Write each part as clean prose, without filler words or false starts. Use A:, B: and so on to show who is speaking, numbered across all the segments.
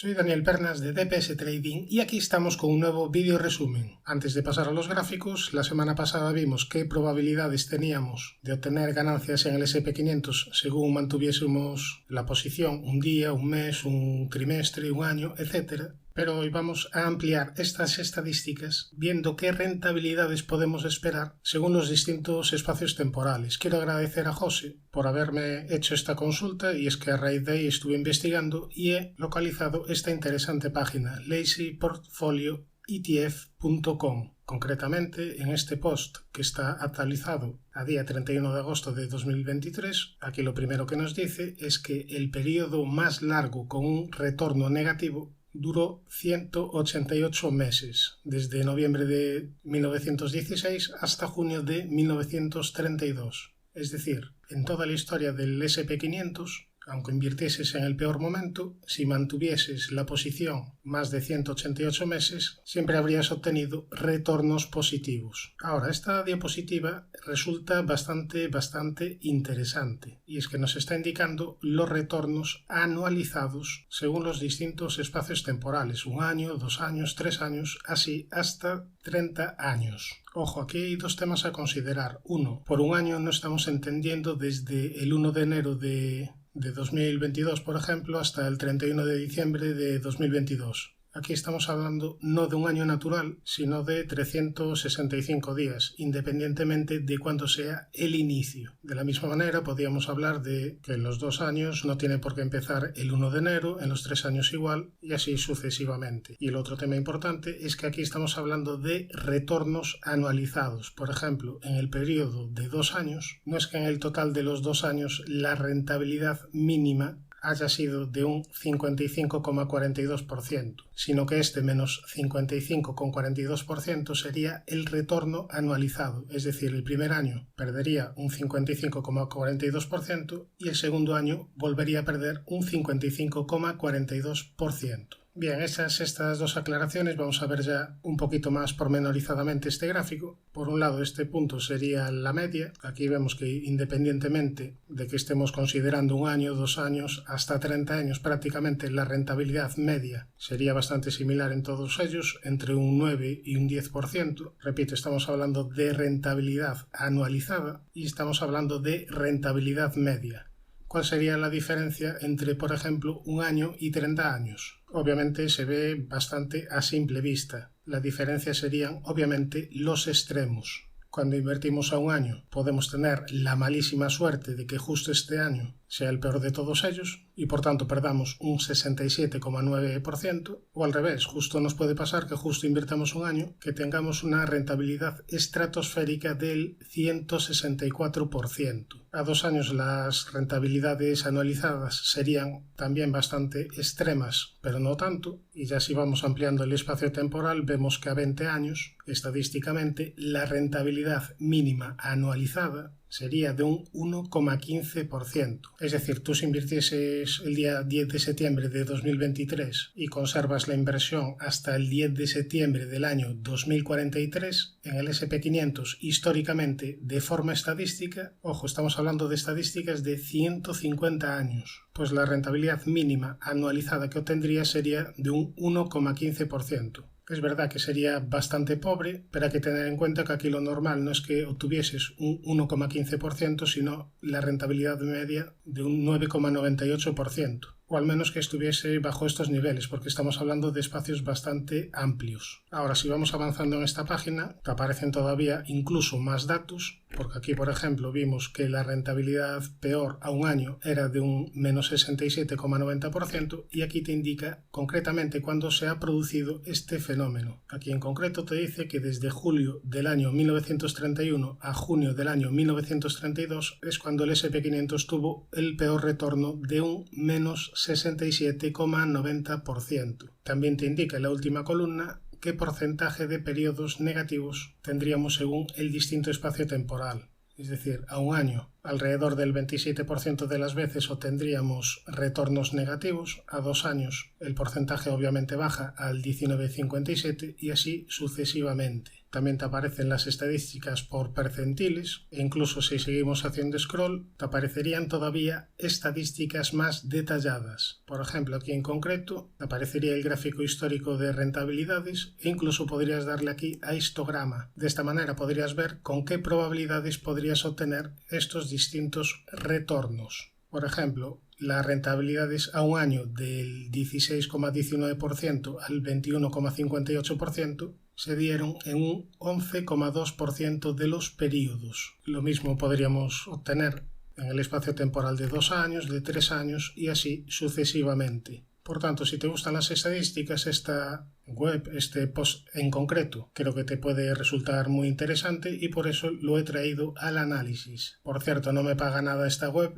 A: Soy Daniel Pernas de DPS Trading y aquí estamos con un nuevo vídeo resumen. Antes de pasar a los gráficos, la semana pasada vimos qué probabilidades teníamos de obtener ganancias en el SP500 según mantuviésemos la posición un día, un mes, un trimestre, un año, etc. Pero hoy vamos a ampliar estas estadísticas viendo qué rentabilidades podemos esperar según los distintos espacios temporales. Quiero agradecer a José por haberme hecho esta consulta y es que a raíz de ahí estuve investigando y he localizado esta interesante página lazyportfolioetf.com. Concretamente, en este post que está actualizado a día 31 de agosto de 2023, aquí lo primero que nos dice es que el periodo más largo con un retorno negativo duró 188 meses, desde noviembre de 1916 hasta junio de 1932. Es decir, en toda la historia del SP500, aunque invirtieses en el peor momento, si mantuvieses la posición más de 188 meses, siempre habrías obtenido retornos positivos. Ahora, esta diapositiva resulta bastante interesante, y es que nos está indicando los retornos anualizados según los distintos espacios temporales, 1 año, 2 años, 3 años, así hasta 30 años. Ojo, aquí hay dos temas a considerar. Uno, por un año no estamos entendiendo desde el 1 de enero de 2022, por ejemplo, hasta el 31 de diciembre de 2022. Aquí estamos hablando no de un año natural, sino de 365 días, independientemente de cuándo sea el inicio. De la misma manera, podríamos hablar de que en los 2 años no tiene por qué empezar el 1 de enero, en los 3 años igual, y así sucesivamente. Y el otro tema importante es que aquí estamos hablando de retornos anualizados. Por ejemplo, en el periodo de 2 años, no es que en el total de los 2 años la rentabilidad mínima haya sido de un 55,42%, sino que este menos 55,42% sería el retorno anualizado, es decir, el primer año perdería un 55,42% y el segundo año volvería a perder un 55,42%. Bien, hechas estas dos aclaraciones, vamos a ver ya un poquito más pormenorizadamente este gráfico. Por un lado, este punto sería la media. Aquí vemos que independientemente de que estemos considerando 1 año, 2 años, hasta 30 años, prácticamente la rentabilidad media sería bastante similar en todos ellos, entre un 9 y un 10%. Repito, estamos hablando de rentabilidad anualizada y estamos hablando de rentabilidad media. ¿Cuál sería la diferencia entre, por ejemplo, 1 año y 30 años? Obviamente se ve bastante a simple vista. La diferencia serían, obviamente, los extremos. Cuando invertimos a 1 año, podemos tener la malísima suerte de que justo este año sea el peor de todos ellos y por tanto perdamos un 67,9%, o al revés, justo nos puede pasar que justo invirtamos 1 año, que tengamos una rentabilidad estratosférica del 164%. A 2 años las rentabilidades anualizadas serían también bastante extremas, pero no tanto, y ya si vamos ampliando el espacio temporal vemos que a 20 años, estadísticamente, la rentabilidad mínima anualizada sería de un 1,15%. Es decir, tú si invirtieses el día 10 de septiembre de 2023 y conservas la inversión hasta el 10 de septiembre del año 2043, en el SP500 históricamente de forma estadística, ojo, estamos hablando de estadísticas de 150 años, pues la rentabilidad mínima anualizada que obtendría sería de un 1,15%. Es verdad que sería bastante pobre, pero hay que tener en cuenta que aquí lo normal no es que obtuvieses un 1,15%, sino la rentabilidad media de un 9,98%, o al menos que estuviese bajo estos niveles, porque estamos hablando de espacios bastante amplios. Ahora, si vamos avanzando en esta página, te aparecen todavía incluso más datos, porque aquí, por ejemplo, vimos que la rentabilidad peor a 1 año era de un menos 67,90% y aquí te indica concretamente cuándo se ha producido este fenómeno. Aquí en concreto te dice que desde julio del año 1931 a junio del año 1932 es cuando el SP500 tuvo el peor retorno de un menos 67,90%. También te indica en la última columna qué porcentaje de periodos negativos tendríamos según el distinto espacio temporal. Es decir, a 1 año alrededor del 27% de las veces obtendríamos retornos negativos, a 2 años el porcentaje obviamente baja al 19,57% y así sucesivamente. también te aparecen las estadísticas por percentiles e incluso si seguimos haciendo scroll te aparecerían todavía estadísticas más detalladas. Por ejemplo, aquí en concreto te aparecería el gráfico histórico de rentabilidades e incluso podrías darle aquí a histograma. De esta manera podrías ver con qué probabilidades podrías obtener estos distintos retornos. Por ejemplo, las rentabilidades a un año del 16,19% al 21,58% se dieron en un 11,2% de los periodos. Lo mismo podríamos obtener en el espacio temporal de 2 años, de 3 años y así sucesivamente. Por tanto, si te gustan las estadísticas, esta web, este post en concreto, creo que te puede resultar muy interesante y por eso lo he traído al análisis. Por cierto, no me paga nada esta web,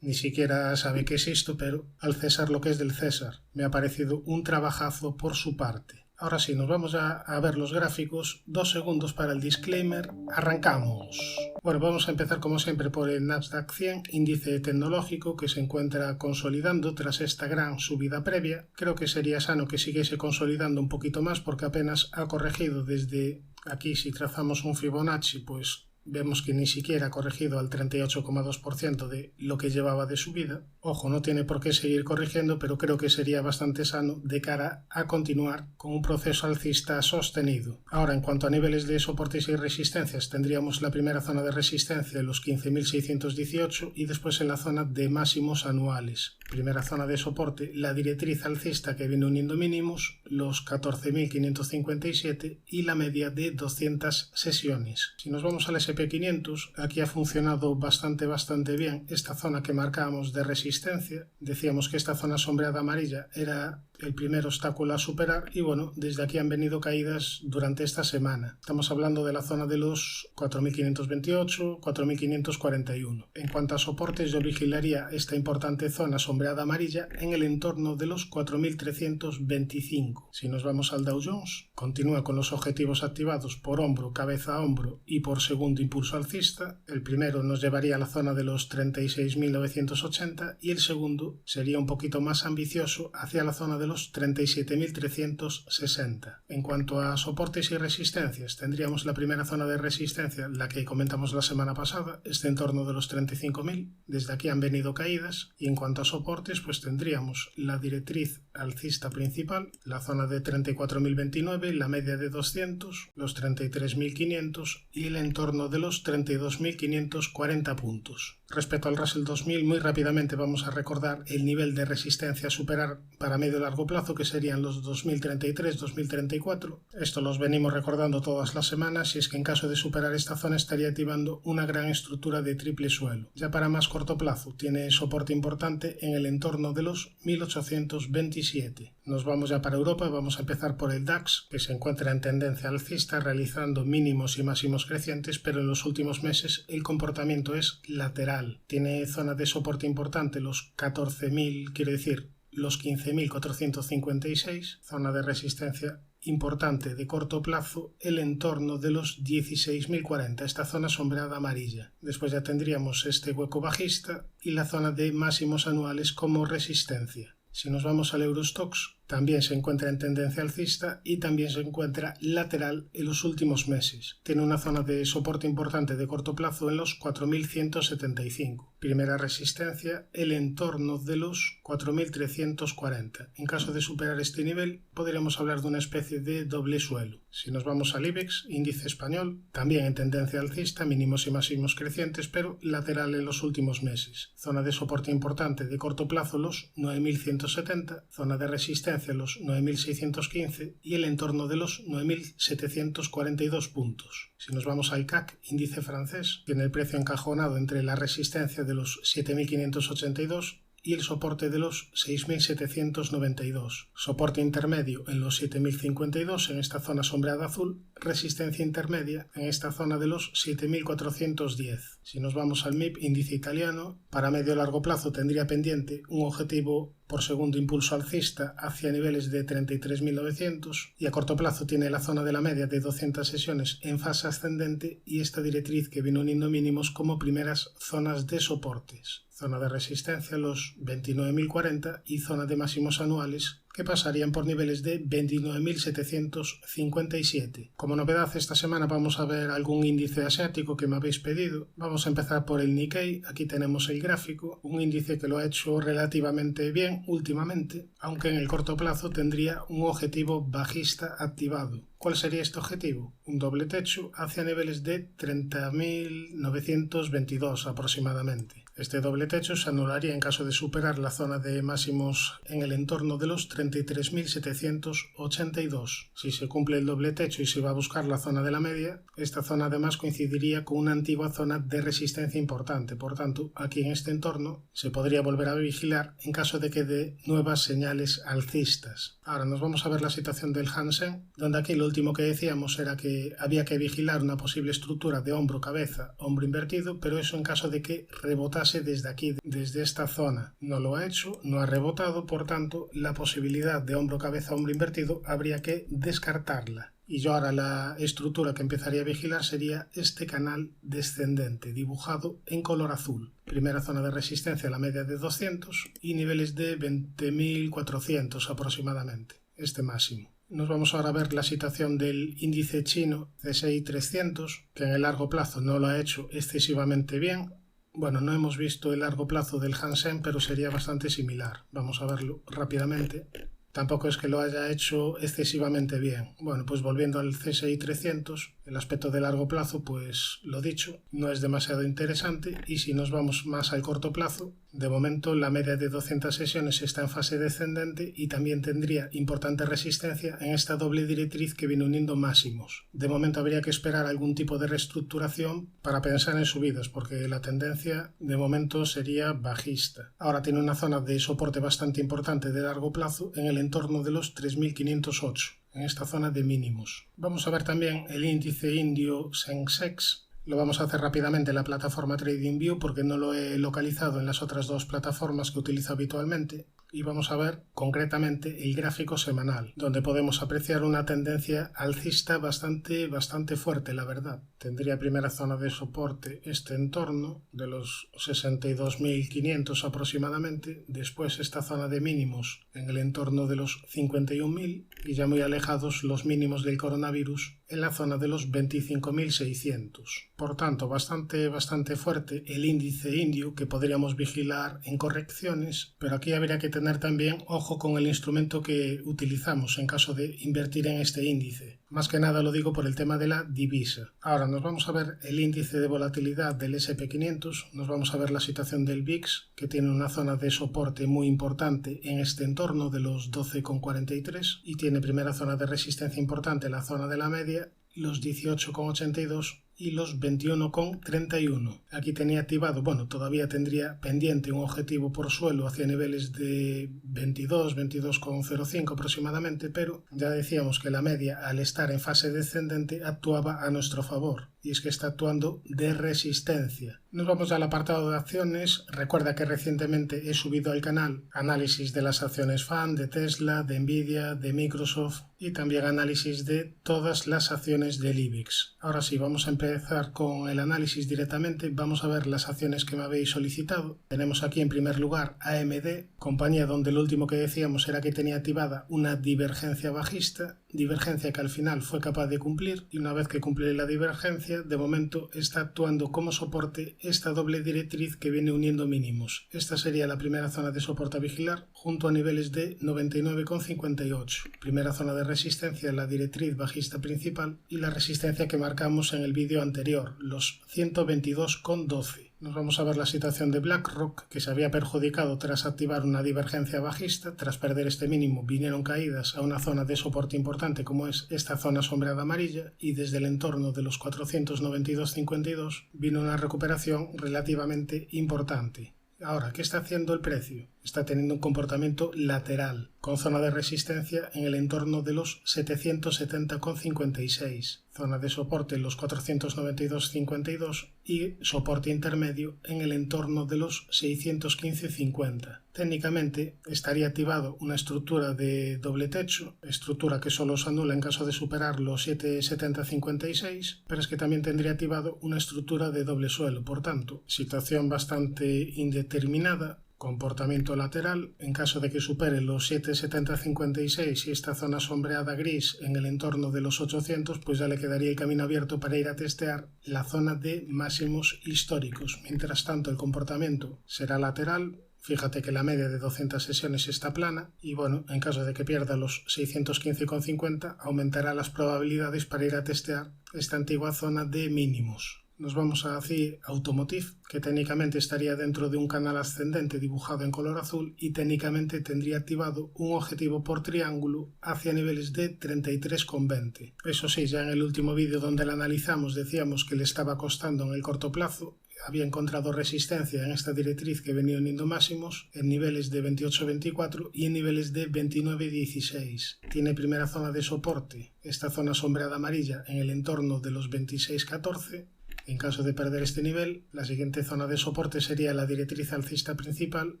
A: ni siquiera sabe que existo, pero al César lo que es del César. Me ha parecido un trabajazo por su parte. Ahora sí, nos vamos a ver los gráficos. 2 segundos para el disclaimer. ¡Arrancamos! Bueno, vamos a empezar como siempre por el Nasdaq 100, índice tecnológico que se encuentra consolidando tras esta gran subida previa. Creo que sería sano que siguiese consolidando un poquito más porque apenas ha corregido desde aquí. Si trazamos un Fibonacci, pues vemos que ni siquiera ha corregido al 38,2% de lo que llevaba de subida. Ojo, no tiene por qué seguir corrigiendo, pero creo que sería bastante sano de cara a continuar con un proceso alcista sostenido. Ahora, en cuanto a niveles de soportes y resistencias, tendríamos la primera zona de resistencia en los 15.618 y después en la zona de máximos anuales. Primera zona de soporte, la directriz alcista que viene uniendo mínimos, los 14.557 y la media de 200 sesiones. Si nos vamos al SP500, aquí ha funcionado bastante bien esta zona que marcábamos de resistencia. Decíamos que esta zona sombreada amarilla era el primer obstáculo a superar y bueno, desde aquí han venido caídas durante esta semana. Estamos hablando de la zona de los 4.528, 4.541. En cuanto a soportes, yo vigilaría esta importante zona sombreada amarilla en el entorno de los 4.325. Si nos vamos al Dow Jones, continúa con los objetivos activados por hombro, cabeza a hombro y por segundo impulso alcista. El primero nos llevaría a la zona de los 36.980 y el segundo sería un poquito más ambicioso hacia la zona de los 37.360. En cuanto a soportes y resistencias, tendríamos la primera zona de resistencia, la que comentamos la semana pasada, este en torno de los 35.000. Desde aquí han venido caídas y en cuanto a soportes, pues tendríamos la directriz alcista principal, la zona de 34.029, la media de 200, los 33.500 y el entorno de los 32.540 puntos. Respecto al Russell 2000, muy rápidamente vamos a recordar el nivel de resistencia a superar para medio y largo plazo, que serían los 2033-2034. Esto los venimos recordando todas las semanas y es que en caso de superar esta zona estaría activando una gran estructura de triple suelo. Ya para más corto plazo tiene soporte importante en el entorno de los 1827. Nos vamos ya para Europa y vamos a empezar por el DAX, que se encuentra en tendencia alcista realizando mínimos y máximos crecientes, pero en los últimos meses el comportamiento es lateral. Tiene zona de soporte importante los 14.000, quiero decir los 15.456, zona de resistencia importante de corto plazo el entorno de los 16.040, esta zona sombreada amarilla. Después ya tendríamos este hueco bajista y la zona de máximos anuales como resistencia. Si nos vamos al Eurostoxx, también se encuentra en tendencia alcista y también se encuentra lateral en los últimos meses. Tiene una zona de soporte importante de corto plazo en los 4.175. Primera resistencia, el entorno de los 4.340. En caso de superar este nivel, podríamos hablar de una especie de doble suelo. Si nos vamos al IBEX, índice español, también en tendencia alcista, mínimos y máximos crecientes, pero lateral en los últimos meses. Zona de soporte importante de corto plazo los 9.170, zona de resistencia los 9.615 y el entorno de los 9.742 puntos. Si nos vamos al CAC, índice francés, tiene el precio encajonado entre la resistencia de los 7.582 y el soporte de los 6.792. Soporte intermedio en los 7.052 en esta zona sombreada azul, resistencia intermedia en esta zona de los 7.410. Si nos vamos al MIP, índice italiano, para medio largo plazo tendría pendiente un objetivo por segundo impulso alcista hacia niveles de 33.900 y a corto plazo tiene la zona de la media de 200 sesiones en fase ascendente y esta directriz que viene uniendo mínimos como primeras zonas de soportes. zona de resistencia los 29.040 y zona de máximos anuales que pasarían por niveles de 29.757. Como novedad esta semana vamos a ver algún índice asiático que me habéis pedido. Vamos a empezar por el Nikkei. Aquí tenemos el gráfico, un índice que lo ha hecho relativamente bien últimamente, aunque en el corto plazo tendría un objetivo bajista activado. ¿Cuál sería este objetivo? Un doble techo hacia niveles de 30.922 aproximadamente. Este doble techo se anularía en caso de superar la zona de máximos en el entorno de los 33.782. Si se cumple el doble techo y se va a buscar la zona de la media, esta zona además coincidiría con una antigua zona de resistencia importante. Por tanto, aquí en este entorno se podría volver a vigilar en caso de que dé nuevas señales alcistas. Ahora nos vamos a ver la situación del Hansen, donde aquí lo último que decíamos era que había que vigilar una posible estructura de hombro-cabeza, hombro invertido, pero eso en caso de que rebotase desde aquí, desde esta zona. No lo ha hecho, no ha rebotado, por tanto, la posibilidad de hombro-cabeza, hombro invertido habría que descartarla. Y yo ahora la estructura que empezaría a vigilar sería este canal descendente, dibujado en color azul. Primera zona de resistencia a la media de 200 y niveles de 20.400 aproximadamente, este máximo. Nos vamos ahora a ver la situación del índice chino CSI 300, que en el largo plazo no lo ha hecho excesivamente bien. Bueno, no hemos visto el largo plazo del Hansen, pero sería bastante similar. Vamos a verlo rápidamente. Tampoco es que lo haya hecho excesivamente bien. Bueno, pues volviendo al CSI 300, el aspecto de largo plazo, pues lo dicho, no es demasiado interesante, y si nos vamos más al corto plazo, de momento la media de 200 sesiones está en fase descendente y también tendría importante resistencia en esta doble directriz que viene uniendo máximos. De momento habría que esperar algún tipo de reestructuración para pensar en subidas, porque la tendencia de momento sería bajista. Ahora tiene una zona de soporte bastante importante de largo plazo en el entorno de los 3.508. En esta zona de mínimos. Vamos a ver también el índice indio Sensex. Lo vamos a hacer rápidamente en la plataforma TradingView porque no lo he localizado en las otras dos plataformas que utilizo habitualmente. Y vamos a ver concretamente el gráfico semanal, donde podemos apreciar una tendencia alcista bastante fuerte, la verdad. Tendría primera zona de soporte este entorno de los 62.500 aproximadamente, después esta zona de mínimos en el entorno de los 51.000 y ya muy alejados los mínimos del coronavirus en la zona de los 25.600. Por tanto, bastante fuerte el índice indio que podríamos vigilar en correcciones, pero aquí habría que tener también ojo con el instrumento que utilizamos en caso de invertir en este índice. Más que nada lo digo por el tema de la divisa. Ahora nos vamos a ver el índice de volatilidad del SP500, nos vamos a ver la situación del VIX, que tiene una zona de soporte muy importante en este entorno de los 12,43 y tiene primera zona de resistencia importante, la zona de la media, los 18,82 y los 21,31. Aquí tenía activado, todavía tendría pendiente un objetivo por suelo hacia niveles de 22,05 aproximadamente, pero ya decíamos que la media al estar en fase descendente actuaba a nuestro favor. Y es que está actuando de resistencia. Nos vamos al apartado de acciones. Recuerda que recientemente he subido al canal análisis de las acciones FAN, de Tesla, de Nvidia, de Microsoft y también análisis de todas las acciones del IBEX. Ahora sí, vamos a empezar con el análisis directamente. Vamos a ver las acciones que me habéis solicitado. Tenemos aquí en primer lugar AMD, compañía donde lo último que decíamos era que tenía activada una divergencia bajista, divergencia que al final fue capaz de cumplir, y una vez que cumple la divergencia, de momento está actuando como soporte esta doble directriz que viene uniendo mínimos. Esta sería la primera zona de soporte a vigilar junto a niveles de 99,58. Primera zona de resistencia, la directriz bajista principal, y la resistencia que marcamos en el vídeo anterior, los 122,12. Nos vamos a ver la situación de BlackRock, que se había perjudicado tras activar una divergencia bajista. Tras perder este mínimo vinieron caídas a una zona de soporte importante como es esta zona sombreada amarilla, y desde el entorno de los 492,52 vino una recuperación relativamente importante. Ahora, ¿qué está haciendo el precio? Está teniendo un comportamiento lateral, con zona de resistencia en el entorno de los 770,56, zona de soporte en los 492,52 y soporte intermedio en el entorno de los 615,50. técnicamente estaría activado una estructura de doble techo, estructura que solo se anula en caso de superar los 7,7056, pero es que también tendría activado una estructura de doble suelo. Por tanto, situación bastante indeterminada, comportamiento lateral. En caso de que supere los 7,7056 y esta zona sombreada gris en el entorno de los 800, pues ya le quedaría el camino abierto para ir a testear la zona de máximos históricos. Mientras tanto, el comportamiento será lateral. Fíjate que la media de 200 sesiones está plana y bueno, en caso de que pierda los 615,50 aumentará las probabilidades para ir a testear esta antigua zona de mínimos. Nos vamos a decir Automotive, que técnicamente estaría dentro de un canal ascendente dibujado en color azul y técnicamente tendría activado un objetivo por triángulo hacia niveles de 33,20. Eso sí, ya en el último vídeo donde la analizamos decíamos que le estaba costando en el corto plazo. Había encontrado resistencia en esta directriz que venía uniendo máximos en niveles de 28,24 y en niveles de 29,16. Tiene primera zona de soporte, esta zona sombreada amarilla, en el entorno de los 26,14. En caso de perder este nivel, la siguiente zona de soporte sería la directriz alcista principal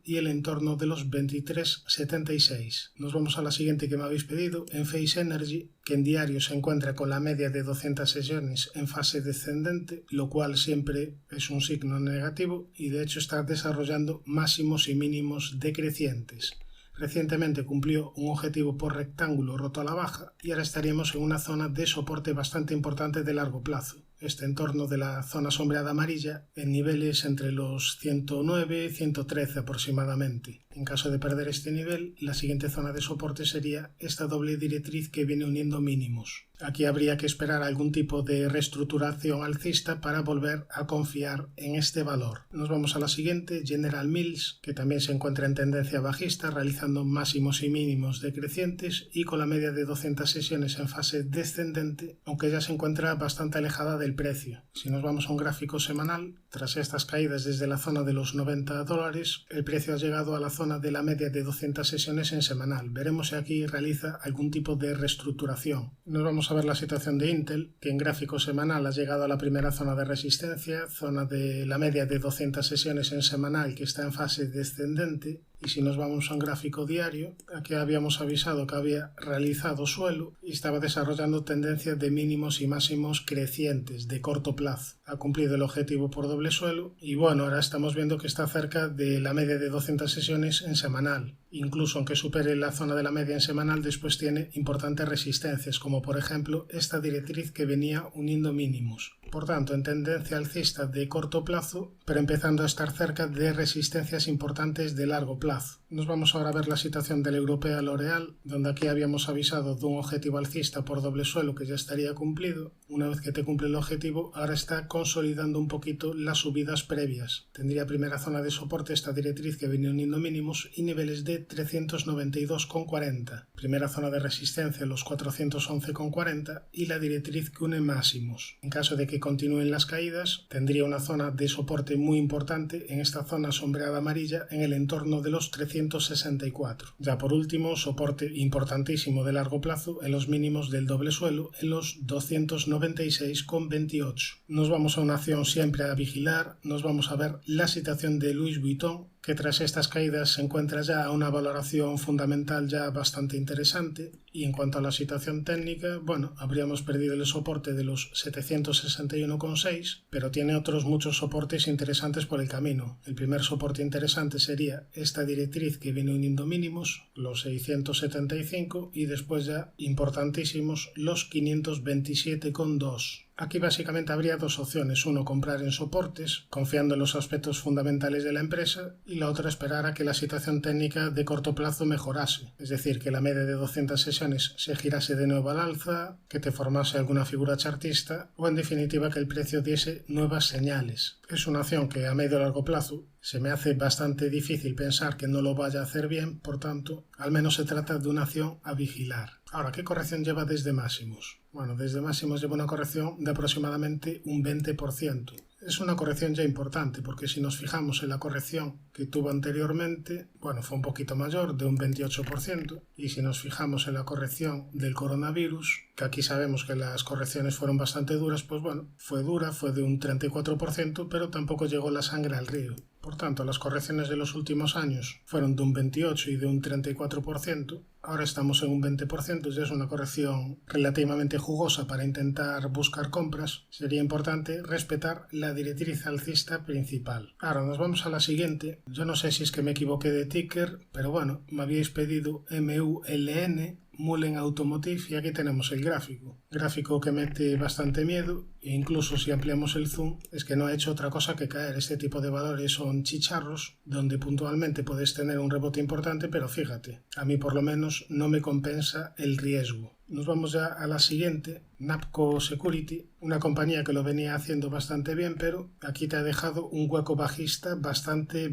A: y el entorno de los 23,76. Nos vamos a la siguiente que me habéis pedido, en Face Energy, que en diario se encuentra con la media de 200 sesiones en fase descendente, lo cual siempre es un signo negativo y de hecho está desarrollando máximos y mínimos decrecientes. Recientemente cumplió un objetivo por rectángulo roto a la baja y ahora estaríamos en una zona de soporte bastante importante de largo plazo. Este entorno de la zona sombreada amarilla en niveles entre los 109 y 113 aproximadamente. En caso de perder este nivel, la siguiente zona de soporte sería esta doble directriz que viene uniendo mínimos. Aquí habría que esperar algún tipo de reestructuración alcista para volver a confiar en este valor. Nos vamos a la siguiente, General Mills, que también se encuentra en tendencia bajista, realizando máximos y mínimos decrecientes y con la media de 200 sesiones en fase descendente, aunque ya se encuentra bastante alejada del precio. Si nos vamos a un gráfico semanal, tras estas caídas desde la zona de los $90, el precio ha llegado a la zona de la media de 200 sesiones en semanal. Veremos si aquí realiza algún tipo de reestructuración. Nos vamos a ver la situación de Intel, que en gráfico semanal ha llegado a la primera zona de resistencia, zona de la media de 200 sesiones en semanal que está en fase descendente. Y si nos vamos a un gráfico diario, aquí habíamos avisado que había realizado suelo y estaba desarrollando tendencias de mínimos y máximos crecientes de corto plazo. Ha cumplido el objetivo por doble suelo y bueno, ahora estamos viendo que está cerca de la media de 200 sesiones en semanal. Incluso aunque supere la zona de la media en semanal, después tiene importantes resistencias, como por ejemplo esta directriz que venía uniendo mínimos. Por tanto, en tendencia alcista de corto plazo, pero empezando a estar cerca de resistencias importantes de largo plazo. Nos vamos ahora a ver la situación de la europea L'Oréal, donde aquí habíamos avisado de un objetivo alcista por doble suelo que ya estaría cumplido. Una vez que te cumple el objetivo, ahora está consolidando un poquito las subidas previas. Tendría primera zona de soporte esta directriz que viene uniendo mínimos y niveles de 392,40. Primera zona de resistencia los 411,40 y la directriz que une máximos. En caso de que continúen las caídas, tendría una zona de soporte muy importante en esta zona sombreada amarilla en el entorno de los 364. Ya por último, soporte importantísimo de largo plazo en los mínimos del doble suelo en los 296,28. Nos vamos a una acción siempre a vigilar, nos vamos a ver la situación de Louis Vuitton, que tras estas caídas se encuentra ya a una valoración fundamental ya bastante interesante, y en cuanto a la situación técnica, bueno, habríamos perdido el soporte de los 761,6, pero tiene otros muchos soportes interesantes por el camino. El primer soporte interesante sería esta directriz que viene uniendo mínimos, los 675, y después ya importantísimos los 527,2. Aquí básicamente habría dos opciones, uno comprar en soportes, confiando en los aspectos fundamentales de la empresa, y la otra esperar a que la situación técnica de corto plazo mejorase, es decir, que la media de 200 sesiones se girase de nuevo al alza, que te formase alguna figura chartista, o en definitiva que el precio diese nuevas señales. Es una opción que a medio y largo plazo se me hace bastante difícil pensar que no lo vaya a hacer bien, por tanto, al menos se trata de una acción a vigilar. Ahora, ¿qué corrección lleva desde máximos? Bueno, desde máximos lleva una corrección de aproximadamente un 20%. Es una corrección ya importante, porque si nos fijamos en la corrección que tuvo anteriormente, bueno, fue un poquito mayor, de un 28%, y si nos fijamos en la corrección del coronavirus, que aquí sabemos que las correcciones fueron bastante duras, pues bueno, fue dura, fue de un 34%, pero tampoco llegó la sangre al río. Por tanto, las correcciones de los últimos años fueron de un 28% y de un 34%. Ahora estamos en un 20%, ya es una corrección relativamente jugosa para intentar buscar compras. Sería importante respetar la directriz alcista principal. Ahora nos vamos a la siguiente. Yo no sé si es que me equivoqué de ticker, pero bueno, me habíais pedido MULN, Mullen Automotive, y aquí tenemos el gráfico. Gráfico que mete bastante miedo, e incluso si ampliamos el zoom, es que no ha hecho otra cosa que caer. Este tipo de valores son chicharros, donde puntualmente puedes tener un rebote importante, pero fíjate, a mí por lo menos no me compensa el riesgo. Nos vamos ya a la siguiente, Napco Security, una compañía que lo venía haciendo bastante bien, pero aquí te ha dejado un hueco bajista bastante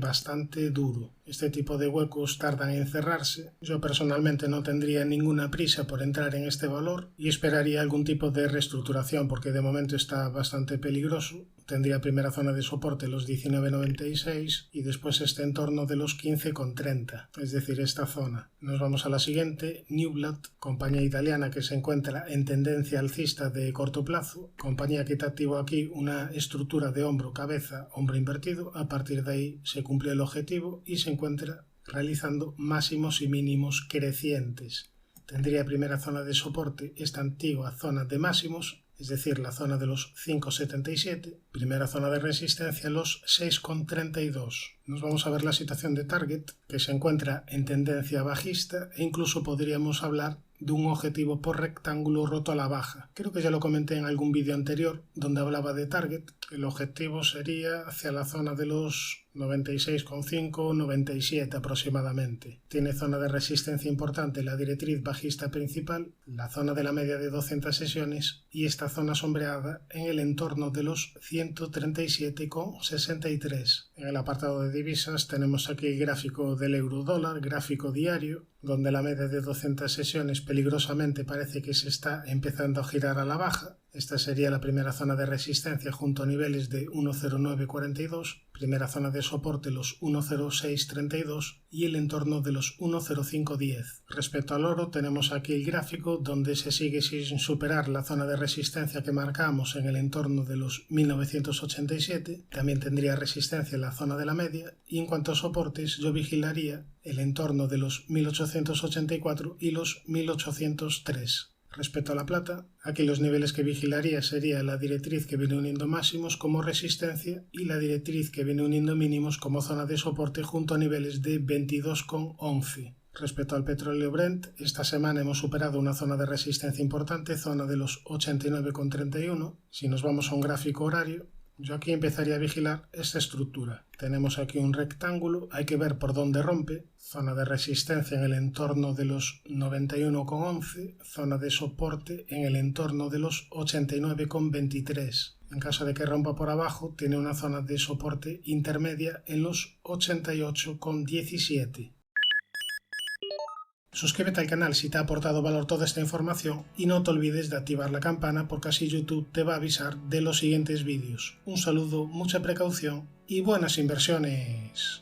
A: duro. Este tipo de huecos tardan en cerrarse. Yo personalmente no tendría ninguna prisa por entrar en este valor y esperaría algún tipo de reestructuración, porque de momento está bastante peligroso. Tendría primera zona de soporte los 19,96 y después este entorno de los 15,30, es decir, esta zona. Nos vamos a la siguiente, Newblad, compañía italiana que se encuentra en tendencia alcista de corto plazo, compañía que te activó aquí una estructura de hombro-cabeza, hombro invertido. A partir de ahí se cumple el objetivo y se encuentra realizando máximos y mínimos crecientes. Tendría primera zona de soporte esta antigua zona de máximos, es decir, la zona de los 5,77, primera zona de resistencia los 6,32. Nos vamos a ver la situación de Target, que se encuentra en tendencia bajista, e incluso podríamos hablar de un objetivo por rectángulo roto a la baja. Creo que ya lo comenté en algún vídeo anterior donde hablaba de Target. El objetivo sería hacia la zona de los 96,5, 97 aproximadamente. Tiene zona de resistencia importante la directriz bajista principal, la zona de la media de 200 sesiones y esta zona sombreada en el entorno de los 137,63. En el apartado de divisas tenemos aquí el gráfico del euro dólar, gráfico diario, donde la media de 200 sesiones peligrosamente parece que se está empezando a girar a la baja. Esta sería la primera zona de resistencia junto a niveles de 1,0942, primera zona de soporte los 1,0632 y el entorno de los 1,0510. Respecto al oro tenemos aquí el gráfico donde se sigue sin superar la zona de resistencia que marcamos en el entorno de los 1987, también tendría resistencia en la zona de la media, y en cuanto a soportes yo vigilaría el entorno de los 1884 y los 1803. Respecto a la plata, aquí los niveles que vigilaría sería la directriz que viene uniendo máximos como resistencia y la directriz que viene uniendo mínimos como zona de soporte junto a niveles de 22,11. Respecto al petróleo Brent, esta semana hemos superado una zona de resistencia importante, zona de los 89,31. Si nos vamos a un gráfico horario, yo aquí empezaría a vigilar esta estructura. Tenemos aquí un rectángulo, hay que ver por dónde rompe, zona de resistencia en el entorno de los 91,11, zona de soporte en el entorno de los 89,23. En caso de que rompa por abajo, tiene una zona de soporte intermedia en los 88,17. Suscríbete al canal si te ha aportado valor toda esta información y no te olvides de activar la campana porque así YouTube te va a avisar de los siguientes vídeos. Un saludo, mucha precaución y buenas inversiones.